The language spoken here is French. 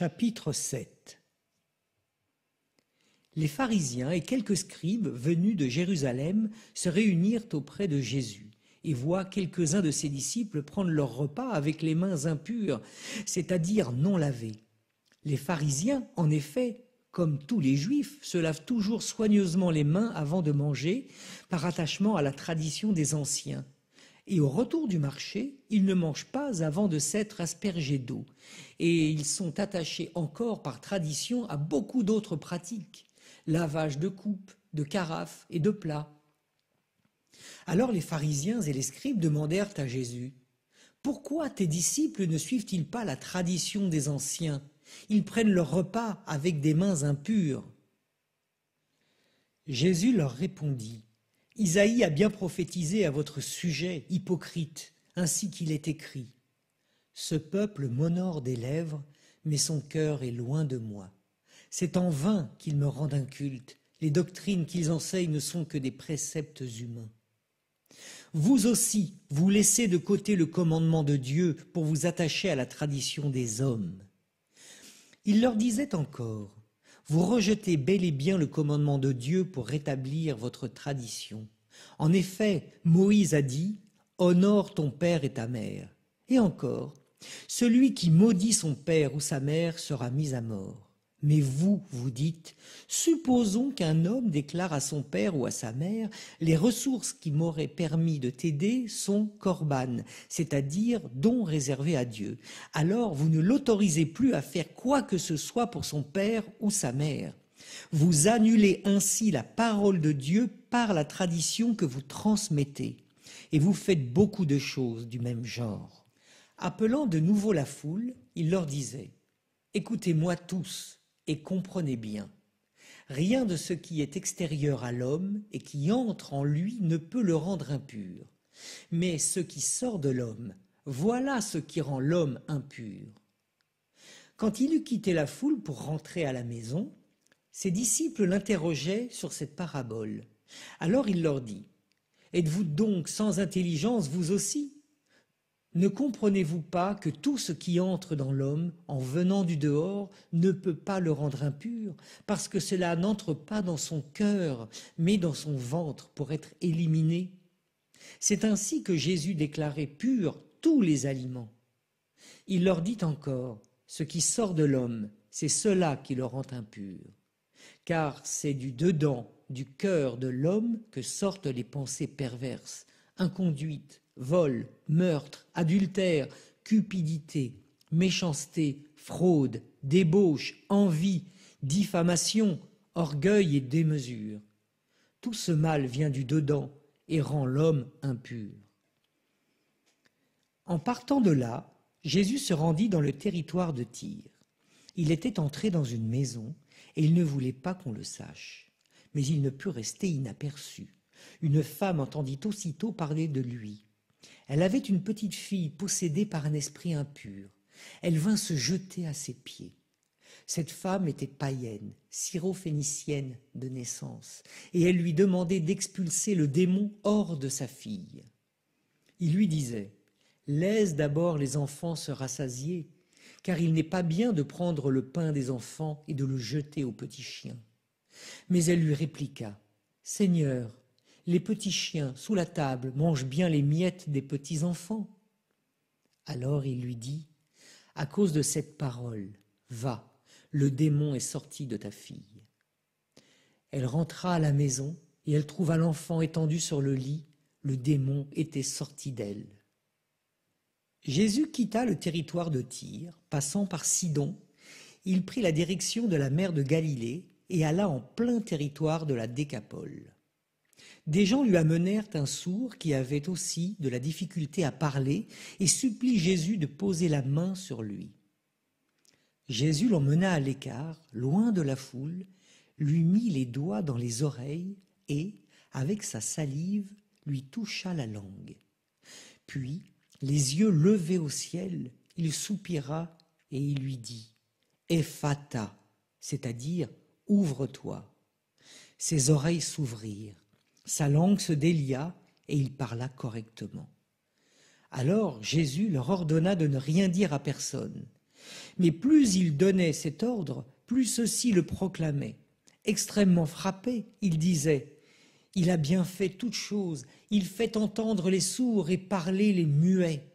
Chapitre 7. Les pharisiens et quelques scribes venus de Jérusalem se réunirent auprès de Jésus et voient quelques-uns de ses disciples prendre leur repas avec les mains impures, c'est-à-dire non lavées. Les pharisiens, en effet, comme tous les Juifs, se lavent toujours soigneusement les mains avant de manger, par attachement à la tradition des anciens. Et au retour du marché, ils ne mangent pas avant de s'être aspergés d'eau. Et ils sont attachés encore par tradition à beaucoup d'autres pratiques, lavage de coupes, de carafes et de plats. Alors les pharisiens et les scribes demandèrent à Jésus: « Pourquoi tes disciples ne suivent-ils pas la tradition des anciens? Ils prennent leur repas avec des mains impures. » Jésus leur répondit: « Isaïe a bien prophétisé à votre sujet, hypocrite, ainsi qu'il est écrit. Ce peuple m'honore des lèvres, mais son cœur est loin de moi. C'est en vain qu'ils me rendent un culte. Les doctrines qu'ils enseignent ne sont que des préceptes humains. Vous aussi, vous laissez de côté le commandement de Dieu pour vous attacher à la tradition des hommes. » Il leur disait encore: « Vous rejetez bel et bien le commandement de Dieu pour rétablir votre tradition. En effet, Moïse a dit: « Honore ton père et ta mère. » Et encore: « Celui qui maudit son père ou sa mère sera mis à mort. » Mais vous, vous dites: « Supposons qu'un homme déclare à son père ou à sa mère: « Les ressources qui m'auraient permis de t'aider sont korban, c'est-à-dire dons réservés à Dieu. » Alors vous ne l'autorisez plus à faire quoi que ce soit pour son père ou sa mère. Vous annulez ainsi la parole de Dieu par la tradition que vous transmettez. Et vous faites beaucoup de choses du même genre. Appelant de nouveau la foule, il leur disait: « Écoutez-moi tous et comprenez bien. Rien de ce qui est extérieur à l'homme et qui entre en lui ne peut le rendre impur. Mais ce qui sort de l'homme, voilà ce qui rend l'homme impur. » Quand il eut quitté la foule pour rentrer à la maison, ses disciples l'interrogeaient sur cette parabole. Alors il leur dit: « Êtes-vous donc sans intelligence vous aussi ? Ne comprenez-vous pas que tout ce qui entre dans l'homme, en venant du dehors, ne peut pas le rendre impur, parce que cela n'entre pas dans son cœur, mais dans son ventre pour être éliminé? C'est ainsi que Jésus déclarait purs tous les aliments. Il leur dit encore: ce qui sort de l'homme, c'est cela qui le rend impur. Car c'est du dedans, du cœur de l'homme que sortent les pensées perverses, inconduites, vol, meurtre, adultère, cupidité, méchanceté, fraude, débauche, envie, diffamation, orgueil et démesure. Tout ce mal vient du dedans et rend l'homme impur. » En partant de là, Jésus se rendit dans le territoire de Tyr. Il était entré dans une maison et il ne voulait pas qu'on le sache. Mais il ne put rester inaperçu. Une femme entendit aussitôt parler de lui. Elle avait une petite fille possédée par un esprit impur. Elle vint se jeter à ses pieds. Cette femme était païenne, syrophénicienne de naissance, et elle lui demandait d'expulser le démon hors de sa fille. Il lui disait: « Laisse d'abord les enfants se rassasier, car il n'est pas bien de prendre le pain des enfants et de le jeter aux petits chiens. » Mais elle lui répliqua: « Seigneur, les petits chiens sous la table mangent bien les miettes des petits enfants. » Alors il lui dit: « À cause de cette parole, va, le démon est sorti de ta fille. » Elle rentra à la maison et elle trouva l'enfant étendu sur le lit. Le démon était sorti d'elle. Jésus quitta le territoire de Tyr, passant par Sidon. Il prit la direction de la mer de Galilée et alla en plein territoire de la Décapole. Des gens lui amenèrent un sourd qui avait aussi de la difficulté à parler et supplie Jésus de poser la main sur lui. Jésus l'emmena à l'écart, loin de la foule, lui mit les doigts dans les oreilles et, avec sa salive, lui toucha la langue. Puis, les yeux levés au ciel, il soupira et il lui dit: « Ephata », c'est-à-dire « ouvre-toi ». Ses oreilles s'ouvrirent. Sa langue se délia et il parla correctement. Alors Jésus leur ordonna de ne rien dire à personne. Mais plus il donnait cet ordre, plus ceux-ci le proclamaient. Extrêmement frappé, il disait « Il a bien fait toutes choses, il fait entendre les sourds et parler les muets.